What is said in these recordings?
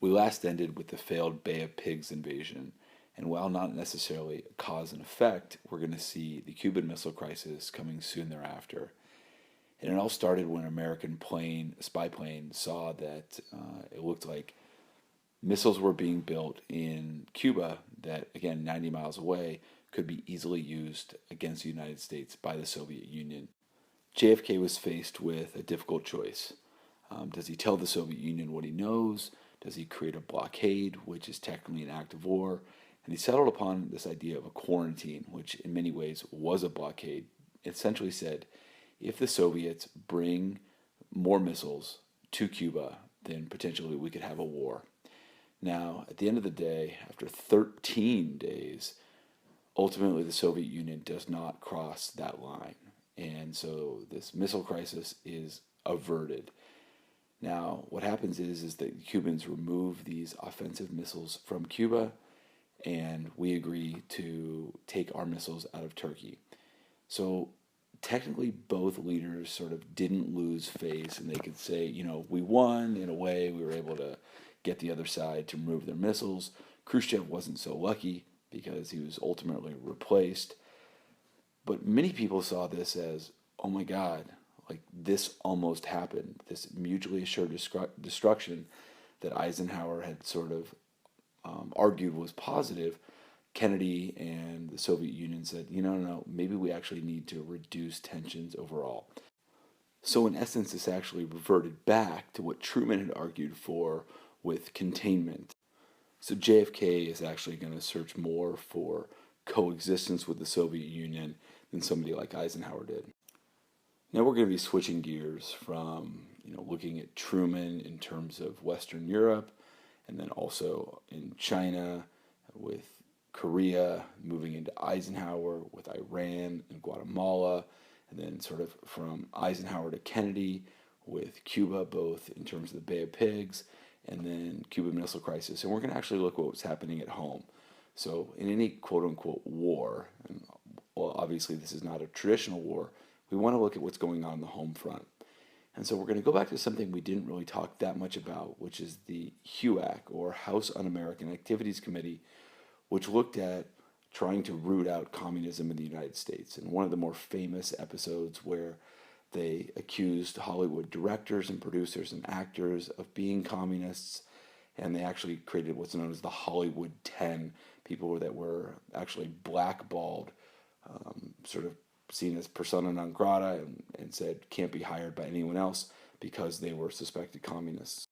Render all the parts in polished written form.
We last ended with the failed Bay of Pigs invasion, and while not necessarily a cause and effect, we're going to see the Cuban Missile Crisis coming soon thereafter. And it all started when an American plane, a spy plane, saw that it looked like missiles were being built in Cuba that, again, 90 miles away, could be easily used against the United States by the Soviet Union. JFK was faced with a difficult choice. Does he tell the Soviet Union what he knows? Does he create a blockade, which is technically an act of war? And he settled upon this idea of a quarantine, which in many ways was a blockade. It essentially said, if the Soviets bring more missiles to Cuba, then potentially we could have a war. Now, at the end of the day, after 13 days, ultimately the Soviet Union does not cross that line. And so this missile crisis is averted. Now, what happens is that the Cubans remove these offensive missiles from Cuba, and we agree to take our missiles out of Turkey. So technically, both leaders sort of didn't lose face, and they could say, we won in a way. We were able to get the other side to remove their missiles. Khrushchev wasn't so lucky because he was ultimately replaced. But many people saw this as, oh my God, like this almost happened. This mutually assured destruction that Eisenhower had sort of argued was positive. Kennedy and the Soviet Union said, no, maybe we actually need to reduce tensions overall. So in essence, this actually reverted back to what Truman had argued for with containment. So JFK is actually going to search more for coexistence with the Soviet Union than somebody like Eisenhower did. Now we're going to be switching gears from looking at Truman in terms of Western Europe, and then also in China with Korea, moving into Eisenhower with Iran and Guatemala, and then sort of from Eisenhower to Kennedy with Cuba, both in terms of the Bay of Pigs and then Cuban Missile Crisis. And we're going to actually look at what's happening at home. So in any quote-unquote war, and well, obviously this is not a traditional war, we want to look at what's going on the home front. And so we're going to go back to something we didn't really talk that much about, which is the HUAC, or House Un-American Activities Committee, which looked at trying to root out communism in the United States. And one of the more famous episodes where they accused Hollywood directors and producers and actors of being communists, and they actually created what's known as the Hollywood 10, people that were actually blackballed, sort of seen as persona non grata, and said can't be hired by anyone else because they were suspected communists.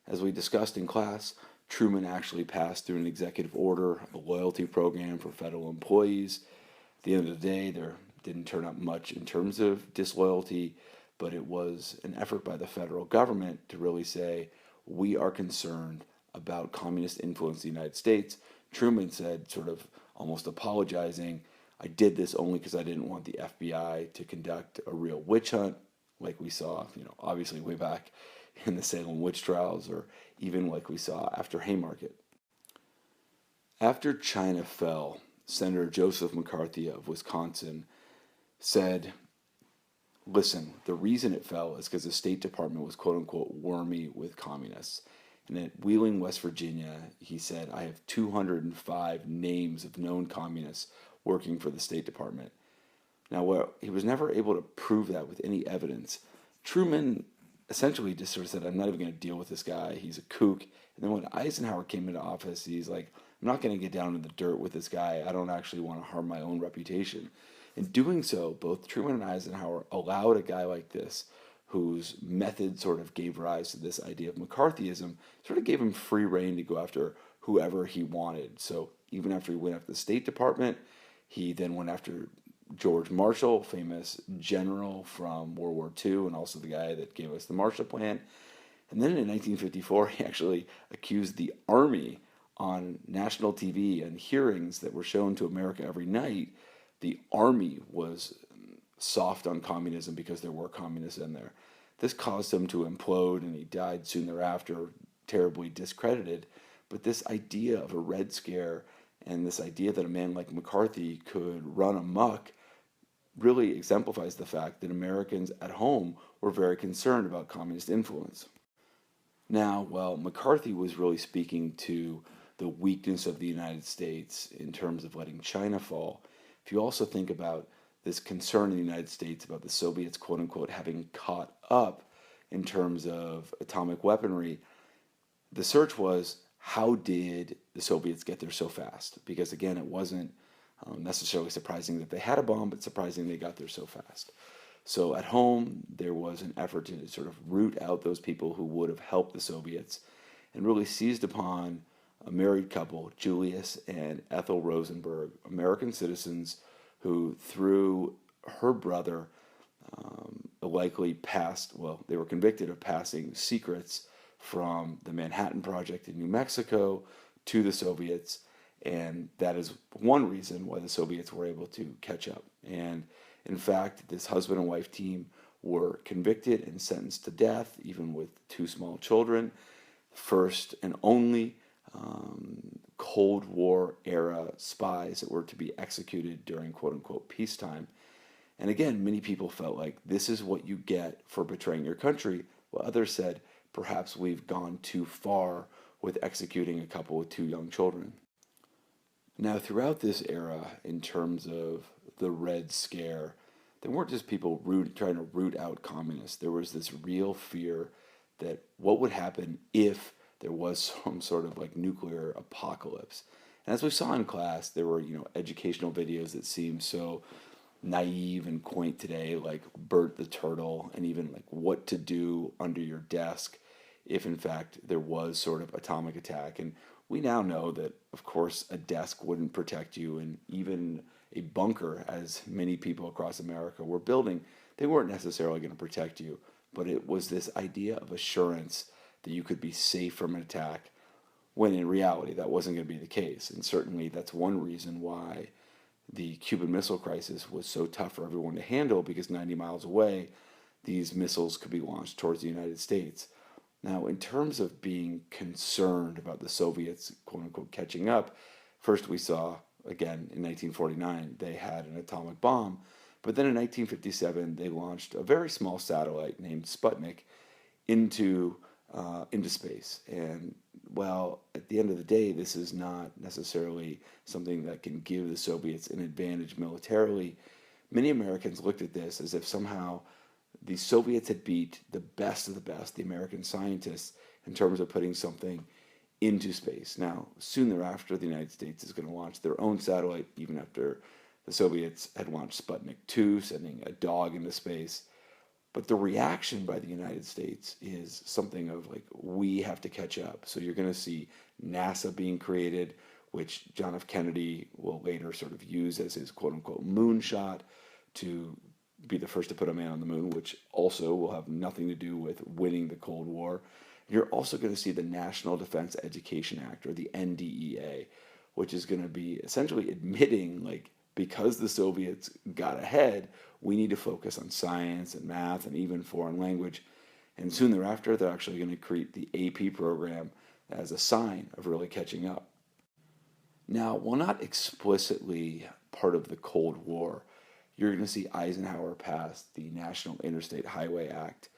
As we discussed in class, Truman actually passed through an executive order, a loyalty program for federal employees. At the end of the day, there didn't turn up much in terms of disloyalty, but it was an effort by the federal government to really say, we are concerned about communist influence in the United States. Truman said, sort of almost apologizing, I did this only because I didn't want the FBI to conduct a real witch hunt, like we saw, obviously way back in the Salem witch trials, or even like we saw after Haymarket. After China fell, Senator Joseph McCarthy of Wisconsin said, listen, the reason it fell is because the State Department was quote-unquote wormy with communists. And at Wheeling, West Virginia, he said, I have 205 names of known communists working for the State Department. Now, he was never able to prove that with any evidence. Truman essentially just sort of said, I'm not even going to deal with this guy. He's a kook. And then when Eisenhower came into office, he's like, I'm not going to get down in the dirt with this guy. I don't actually want to harm my own reputation. In doing so, both Truman and Eisenhower allowed a guy like this, whose method sort of gave rise to this idea of McCarthyism, sort of gave him free rein to go after whoever he wanted. So even after he went after the State Department, he then went after George Marshall, famous general from World War II, and also the guy that gave us the Marshall Plan. And then in 1954, he actually accused the Army on national TV and hearings that were shown to America every night. The Army was soft on communism because there were communists in there. This caused him to implode, and he died soon thereafter, terribly discredited. But this idea of a Red Scare and this idea that a man like McCarthy could run amok really exemplifies the fact that Americans at home were very concerned about communist influence. Now, while McCarthy was really speaking to the weakness of the United States in terms of letting China fall, if you also think about this concern in the United States about the Soviets, quote unquote, having caught up in terms of atomic weaponry, the search was, how did the Soviets get there so fast? Because again, it wasn't necessarily surprising that they had a bomb, but surprising they got there so fast. So at home, there was an effort to sort of root out those people who would have helped the Soviets, and really seized upon a married couple, Julius and Ethel Rosenberg, American citizens who, through her brother, likely passed, well, they were convicted of passing secrets from the Manhattan Project in New Mexico to the Soviets. And that is one reason why the Soviets were able to catch up. And in fact, this husband and wife team were convicted and sentenced to death, even with two small children. First and only Cold War era spies that were to be executed during quote unquote peacetime. And again, many people felt like this is what you get for betraying your country, while others said perhaps we've gone too far with executing a couple with two young children. Now, throughout this era, in terms of the Red Scare, there weren't just people trying to root out communists. There was this real fear that what would happen if there was some sort of like nuclear apocalypse. And as we saw in class, there were, educational videos that seemed so naive and quaint today, like Bert the Turtle, and even like what to do under your desk if in fact there was sort of atomic attack. And we now know that, of course, a desk wouldn't protect you, and even a bunker, as many people across America were building, they weren't necessarily going to protect you. But it was this idea of assurance that you could be safe from an attack, when in reality that wasn't going to be the case. And certainly that's one reason why the Cuban Missile Crisis was so tough for everyone to handle, because 90 miles away, these missiles could be launched towards the United States. Now, in terms of being concerned about the Soviets, quote unquote, catching up, first we saw, again, in 1949, they had an atomic bomb. But then in 1957, they launched a very small satellite named Sputnik into space. And well, at the end of the day, this is not necessarily something that can give the Soviets an advantage militarily. Many Americans looked at this as if somehow the Soviets had beat the best of the best, the American scientists, in terms of putting something into space. Now, soon thereafter, the United States is going to launch their own satellite, even after the Soviets had launched Sputnik 2, sending a dog into space. But the reaction by the United States is something of like, we have to catch up. So you're going to see NASA being created, which John F. Kennedy will later sort of use as his quote unquote moonshot to be the first to put a man on the moon, which also will have nothing to do with winning the Cold War. You're also going to see the National Defense Education Act, or the NDEA, which is going to be essentially admitting, like, because the Soviets got ahead, we need to focus on science and math and even foreign language. And soon thereafter, they're actually going to create the AP program as a sign of really catching up. Now, while not explicitly part of the Cold War, you're going to see Eisenhower pass the National Interstate Highway Act.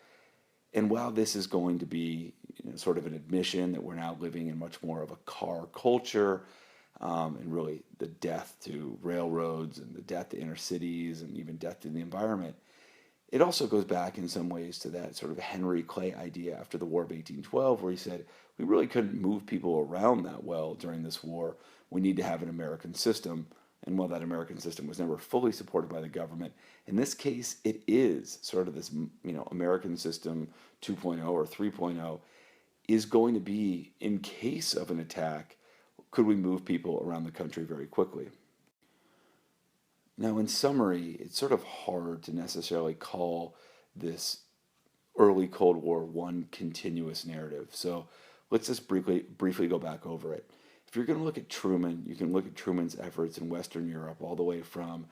And while this is going to be sort of an admission that we're now living in much more of a car culture, and really the death to railroads and the death to inner cities and even death to the environment, it also goes back in some ways to that sort of Henry Clay idea after the War of 1812, where he said, we really couldn't move people around that well during this war. We need to have an American system. And while that American system was never fully supported by the government, in this case, it is sort of this, American system 2.0 or 3.0 is going to be, in case of an attack, could we move people around the country very quickly? Now, in summary, it's sort of hard to necessarily call this early Cold War one continuous narrative. So let's just briefly go back over it. If you're going to look at Truman, you can look at Truman's efforts in Western Europe, all the way from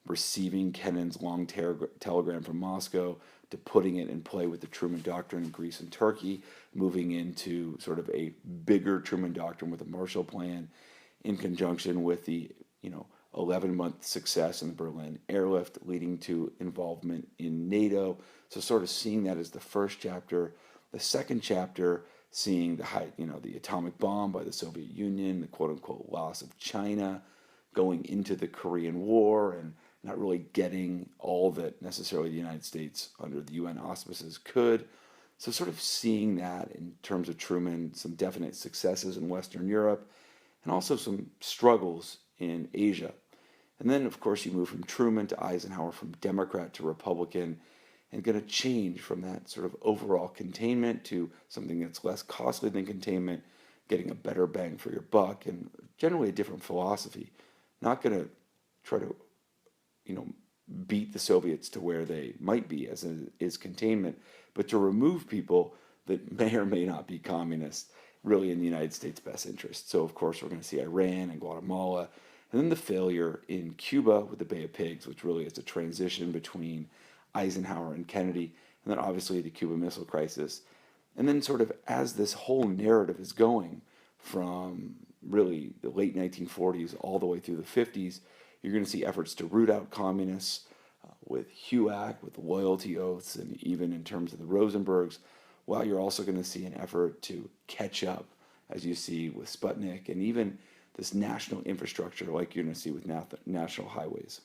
receiving Kennan's long telegram from Moscow to putting it in play with the Truman Doctrine in Greece and Turkey, moving into sort of a bigger Truman Doctrine with the Marshall Plan, in conjunction with the 11-month success in the Berlin airlift, leading to involvement in NATO. So sort of seeing that as the first chapter. The second chapter seeing the atomic bomb by the Soviet Union, the quote unquote loss of China, going into the Korean War, and not really getting all that necessarily the United States under the UN auspices could. So, sort of seeing that in terms of Truman, some definite successes in Western Europe, and also some struggles in Asia. And then, of course, you move from Truman to Eisenhower, from Democrat to Republican, and going to change from that sort of overall containment to something that's less costly than containment, getting a better bang for your buck, and generally a different philosophy. Not going to try to, you know, beat the Soviets to where they might be, as is containment, but to remove people that may or may not be communist, really in the United States' best interest. So, of course, we're going to see Iran and Guatemala, and then the failure in Cuba with the Bay of Pigs, which really is a transition between Eisenhower and Kennedy, and then obviously the Cuban Missile Crisis. And then, sort of, as this whole narrative is going from really the late 1940s all the way through the 50s, you're going to see efforts to root out communists with HUAC, with loyalty oaths, and even in terms of the Rosenbergs, while you're also going to see an effort to catch up, as you see with Sputnik, and even this national infrastructure like you're going to see with national highways.